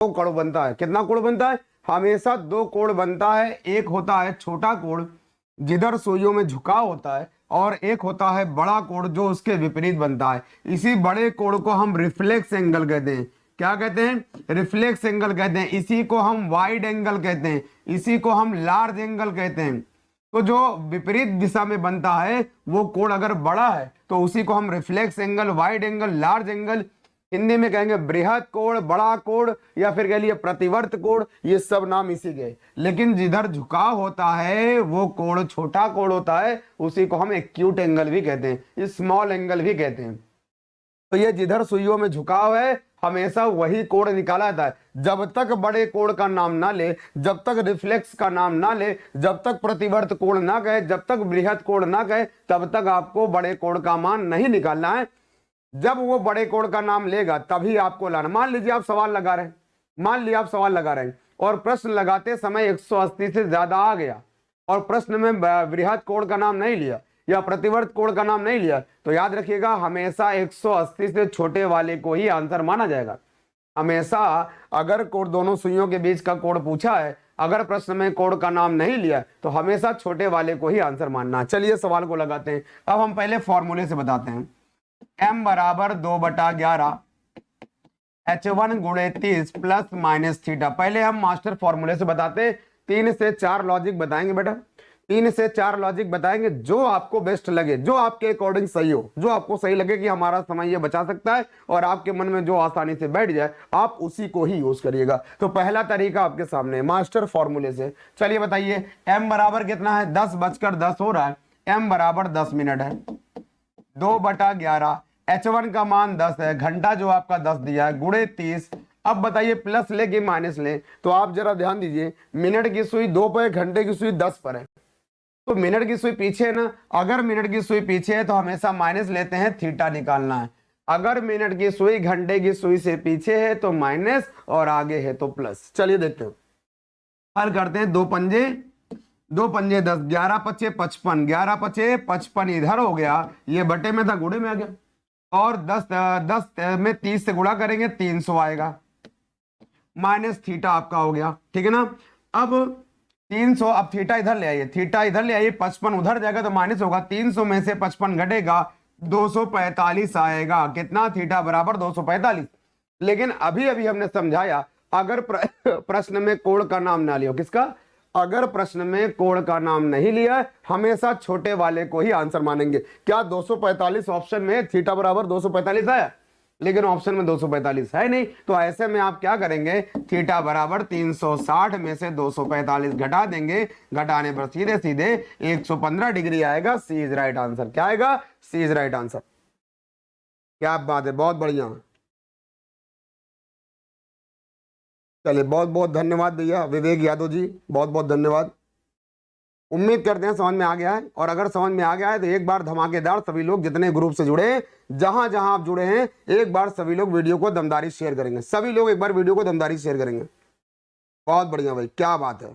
दो कोण बनता है। कितना कोण बनता है? हमेशा दो कोण बनता है। एक होता है छोटा कोण जिधर सुइयों में झुकाव होता है, और एक होता है बड़ा कोण जो उसके विपरीत बनता है। इसी बड़े कोण को हम रिफ्लेक्स एंगल कहते हैं। क्या कहते हैं? रिफ्लेक्स एंगल कहते हैं। इसी को हम वाइड एंगल कहते हैं, इसी को हम लार्ज एंगल कहते हैं। तो जो विपरीत दिशा में बनता है वो कोण अगर बड़ा है तो उसी को हम reflex angle, wide angle, large angle, Hindi में कहेंगे बृहद कोण, बड़ा कोण, या फिर कह लिए प्रतिवर्त कोण, ये सब नाम इसी के। लेकिन जिधर झुकाव होता है वो कोण छोटा कोण होता है, उसी को हम एक्यूट एंगल भी कहते हैं, स्मॉल एंगल भी कहते हैं। तो ये जिधर सुइयों में झुकाव है हमेशा वही कोण निकाला जाता है। जब तक बड़े कोण का नाम ना ले, जब तक रिफ्लेक्स का नाम ना ले, जब तक प्रतिवर्त कोण ना कहे, जब तक बृहद कोण ना कहे, तब तक आपको बड़े कोण का मान नहीं निकालना है। जब वो बड़े कोण का नाम लेगा तभी आपको लाना। मान लीजिए आप सवाल लगा रहे हैं, मान लिया आप सवाल लगा रहे हैं और प्रश्न लगाते समय 180 से ज्यादा आ गया और प्रश्न में बृहद कोण का नाम नहीं लिया या प्रतिवर्त कोण का नाम नहीं लिया, तो याद रखिएगा हमेशा 180 से छोटे वाले को ही आंसर माना जाएगा। हमेशा अगर कोण दोनों सुइयों के बीच का कोण पूछा है, अगर प्रश्न में कोण का नाम नहीं लिया तो हमेशा छोटे वाले को ही आंसर मानना। चलिए सवाल को लगाते हैं। अब हम पहले फॉर्मूले से बताते हैं। m बराबर 2/11 h1 गुणे 30 प्लस माइनस थीटा। पहले हम मास्टर फॉर्मूले से बताते हैं। 3 से 4 लॉजिक बताएंगे बेटा, 3 से 4 लॉजिक बताएंगे, जो आपको बेस्ट लगे, जो आपके अकॉर्डिंग सही हो, जो आपको सही लगे कि हमारा समय ये बचा सकता है और आपके मन में जो आसानी से बैठ जाए आप उसी को ही यूज करिएगा। तो पहला तरीका आपके सामने मास्टर फॉर्मूले से। चलिए बताइए m बराबर कितना है? 10:10 हो रहा है। m बराबर 10 मिनट है। 2/11 h1 का मान 10 है, घंटा जो आपका 10 दिया है, गुणे 30। अब बताइए प्लस ले कि माइनस ले? तो आप जरा ध्यान दीजिए, मिनट की सुई 2 पर है, घंटे की सुई 10 पर है, तो मिनट की सुई पीछे है ना। अगर मिनट की सुई पीछे है तो हमेशा माइनस लेते हैं, थीटा निकालना है। अगर मिनट की सुई घंटे की सुई से पीछे है तो माइनस और आगे है तो प्लस। चलिए देखते हैं, हल करते हैं। 2 पंजे 10, 11 पचे 55, 11 पचे 55 इधर हो गया, ये बटे में था गुणे में आ गया, और 10 में 30 से गुणा करेंगे 300 आएगा, माइनस थीटा आपका हो गया। ठीक है ना। अब 300, अब थीटा इधर ले आइए, थीटा इधर ले आइए, 55 उधर जाएगा तो माइनस होगा। 300 में से 55 घटेगा, 245 आएगा। कितना? थीटा बराबर 245। लेकिन अभी अभी हमने समझाया अगर प्रश्न में कोण का नाम ना लिया, किसका? अगर प्रश्न में कोण का नाम नहीं लिया हमेशा छोटे वाले को ही आंसर मानेंगे। क्या 245 ऑप्शन में थीटा बराबर 245 है? लेकिन ऑप्शन में 245 है नहीं, तो ऐसे में आप क्या करेंगे? थीटा बराबर 360 में से 245 घटा देंगे, घटाने पर सीधे सीधे 115 डिग्री आएगा। सी इज राइट आंसर। क्या आएगा? सी इज राइट आंसर। क्या बात है, बहुत बढ़िया। चलिए बहुत बहुत धन्यवाद भैया विवेक यादव जी, बहुत बहुत धन्यवाद। उम्मीद करते हैं समझ में आ गया है, और अगर समझ में आ गया है तो एक बार धमाकेदार सभी लोग जितने ग्रुप से जुड़े हैं, जहां जहां आप जुड़े हैं, एक बार सभी लोग वीडियो को दमदारी शेयर करेंगे। सभी लोग एक बार वीडियो को दमदारी शेयर करेंगे। बहुत बढ़िया भाई, क्या बात है।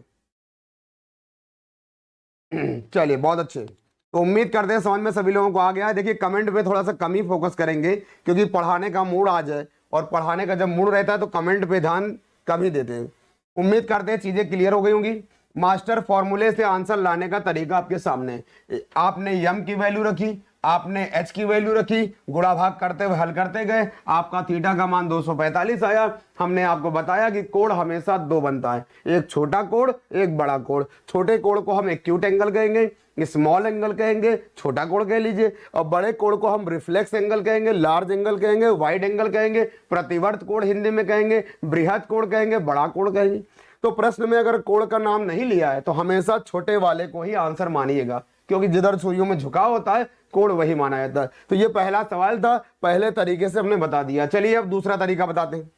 चलिए बहुत अच्छे। तो उम्मीद करते हैं समझ में सभी लोगों को आ गया है। देखिए कमेंट पे थोड़ा सा कम ही फोकस करेंगे, क्योंकि पढ़ाने का मूड आ जाए, और पढ़ाने का जब मूड रहता है तो कमेंट पे ध्यान कम ही देते हैं। उम्मीद करते हैं चीजें क्लियर हो गई होंगी। मास्टर फॉर्मूले से आंसर लाने का तरीका आपके सामने है। आपने यम की वैल्यू रखी, आपने एच की वैल्यू रखी, गुणा भाग करते हुए हल करते गए, आपका थीटा का मान 245 आया। हमने आपको बताया कि कोण हमेशा दो बनता है, एक छोटा कोण, एक बड़ा कोण। छोटे कोण को हम एक्यूट एंगल कहेंगे, स्मॉल एंगल कहेंगे, छोटा कोण कह लीजिए, और बड़े कोण को हम रिफ्लेक्स एंगल कहेंगे, लार्ज एंगल कहेंगे, वाइड एंगल कहेंगे, प्रतिवर्त कोण हिंदी में कहेंगे, बृहद कोण कहेंगे, बड़ा कोण कहेंगे। तो प्रश्न में अगर कोण का नाम नहीं लिया है तो हमेशा छोटे वाले को ही आंसर मानिएगा, क्योंकि जिधर सुइयों में झुकाव होता है कोण वही माना जाता है। तो ये पहला सवाल था, पहले तरीके से हमने बता दिया। चलिए अब दूसरा तरीका बताते हैं।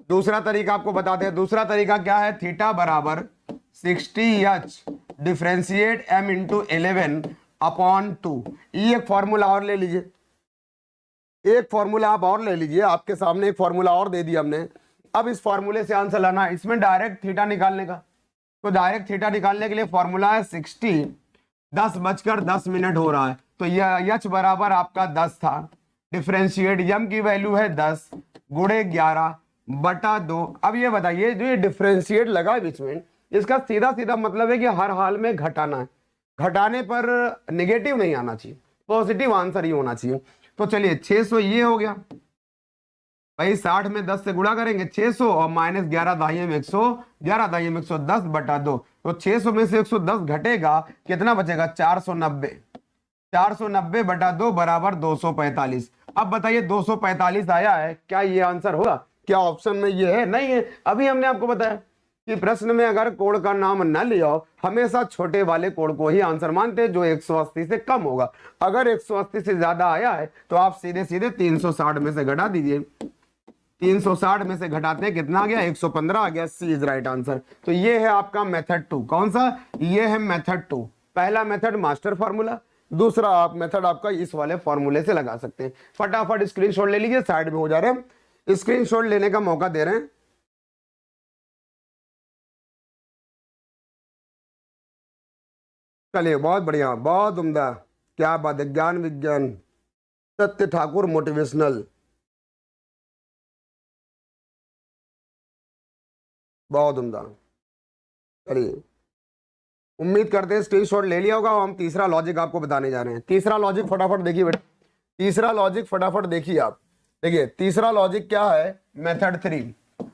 दूसरा तरीका आपको बताते हैं। दूसरा तरीका क्या है? थीटा बराबर 60h डिफ्रेंशिएट m इंटू 11/2। ये एक फॉर्मूला और ले लीजिए, एक फॉर्मूला आप और ले लीजिए। आपके सामने एक फॉर्मूला और दे दिया हमने। अब इस फॉर्मूले से आंसर लाना है, इसमें डायरेक्ट थीटा निकालने का। तो डायरेक्ट थीटा निकालने के लिए फॉर्मूला है 60, 10:10 हो रहा है, तो यह h बराबर आपका 10 था। डिफ्रेंशिएट यम की वैल्यू है 10 गुणे 11, बटा 2। अब ये बताइए, जो ये डिफरेंशिएट लगा है बीच में, इसका सीधा सीधा मतलब है कि हर हाल में घटाना है। घटाने पर नेगेटिव नहीं आना चाहिए, पॉजिटिव आंसर ही होना चाहिए। तो चलिए 600 ये हो गया भाई, 60 में 10 से गुणा करेंगे 600 और माइनस 11 दाहिने में 100, 11 दाहिने में 110 बटा 2। तो 600 में से 110 घटेगा, कितना बचेगा? 490। 490 बटा 2 बराबर 245। अब बताइए 245 आया है, क्या ये आंसर होगा? क्या ऑप्शन में ये है? नहीं है। अभी हमने आपको बताया कि प्रश्न में अगर कोण का नाम न लिया हो, हमेशा छोटे वाले कोण को ही आंसर मानते हैं जो 180 से कम होगा। अगर 180 से ज्यादा आया है तो आप सीधे सीधे 360 में से घटा दीजिए। 360 में से घटाते हैं कितना आ गया? 115 आ गया। सी इज राइट आंसर। तो ये है आपका मेथड 2। कौन सा? ये है मेथड 2। पहला मेथड मास्टर फार्मूला, दूसरा आप मेथड आपका इस वाले फार्मूले से लगा सकते हैं। फटाफट स्क्रीनशॉट ले लीजिए, साइड में हो जा रहे हैं, स्क्रीनशॉट लेने का मौका दे रहे हैं। चलिए बहुत बढ़िया, बहुत उम्दा, क्या बात है। ज्ञान विज्ञान, सत्य ठाकुर मोटिवेशनल, बहुत उम्दा। चलिए उम्मीद करते हैं स्क्रीनशॉट ले लिया होगा। हम तीसरा लॉजिक आपको बताने जा रहे हैं। तीसरा लॉजिक फटाफट देखिए बेटा, तीसरा लॉजिक फटाफट देखिए आप। देखिए तीसरा लॉजिक क्या है? मेथड 3।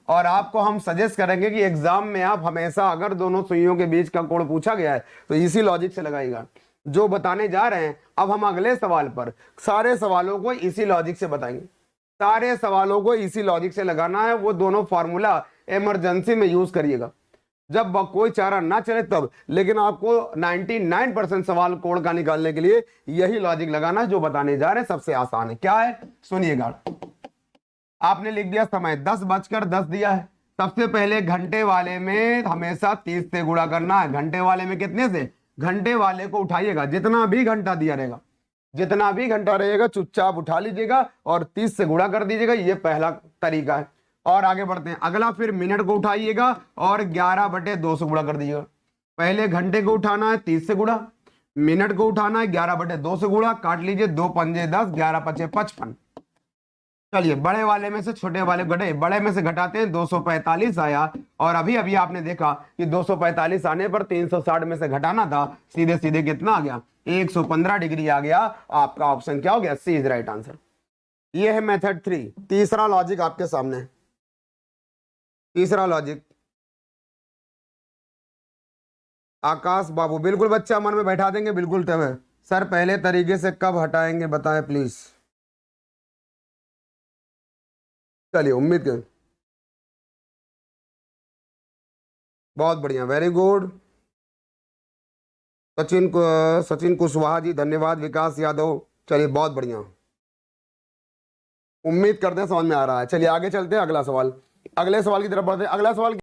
और आपको हम सजेस्ट करेंगे कि एग्जाम में आप हमेशा अगर दोनों सुइयों के बीच का कोण पूछा गया है तो इसी लॉजिक से लगाएगा जो बताने जा रहे हैं। अब हम अगले सवाल पर सारे सवालों को इसी लॉजिक से बताएंगे। सारे सवालों को इसी लॉजिक से लगाना है। वो दोनों फॉर्मूला इमरजेंसी में यूज करिएगा, जब कोई चारा ना चले तब। लेकिन आपको 99% सवाल कोण का निकालने के लिए यही लॉजिक लगाना है जो बताने जा रहे हैं। सबसे आसान है। क्या है? सुनिएगा। आपने लिख दिया समय 10:10 दिया है। सबसे पहले घंटे वाले में हमेशा 30 से गुणा करना है। घंटे वाले में कितने से? घंटे वाले को उठाइएगा, जितना भी घंटा दिया रहेगा, जितना भी घंटा रहेगा चुपचाप उठा लीजिएगा और 30 से गुणा कर दीजिएगा। ये पहला तरीका है। और आगे बढ़ते हैं। अगला फिर मिनट को उठाइएगा और 11/2 से गुणा कर दीजिएगा। पहले घंटे को उठाना है 30 से गुणा, मिनट को उठाना है 11/2 से गुणा। काट लीजिए, 2 पंजे 10, 11 पचे 55। चलिए बड़े वाले में से छोटे वाले घटे, बड़े में से घटाते हैं, 245 आया। और अभी अभी आपने देखा कि 245 आने पर 360 में से घटाना था, सीधे सीधे कितना आ गया? 115 डिग्री आ गया। आपका ऑप्शन क्या हो गया? सी इज राइट आंसर। ये है मेथड 3। तीसरा लॉजिक आपके सामने। तीसरा लॉजिक आकाश बाबू, बिल्कुल बच्चा मन में बैठा देंगे, बिल्कुल तब है सर। पहले तरीके से कब हटाएंगे बताएं प्लीज। चलिए उम्मीद करें। बहुत बढ़िया, वेरी गुड। सचिन कुशवाहा जी धन्यवाद। विकास यादव, चलिए बहुत बढ़िया। उम्मीद करते हैं समझ में आ रहा है। चलिए आगे चलते हैं, अगला सवाल। अगले सवाल की तरफ बढ़ते हैं। अगला सवाल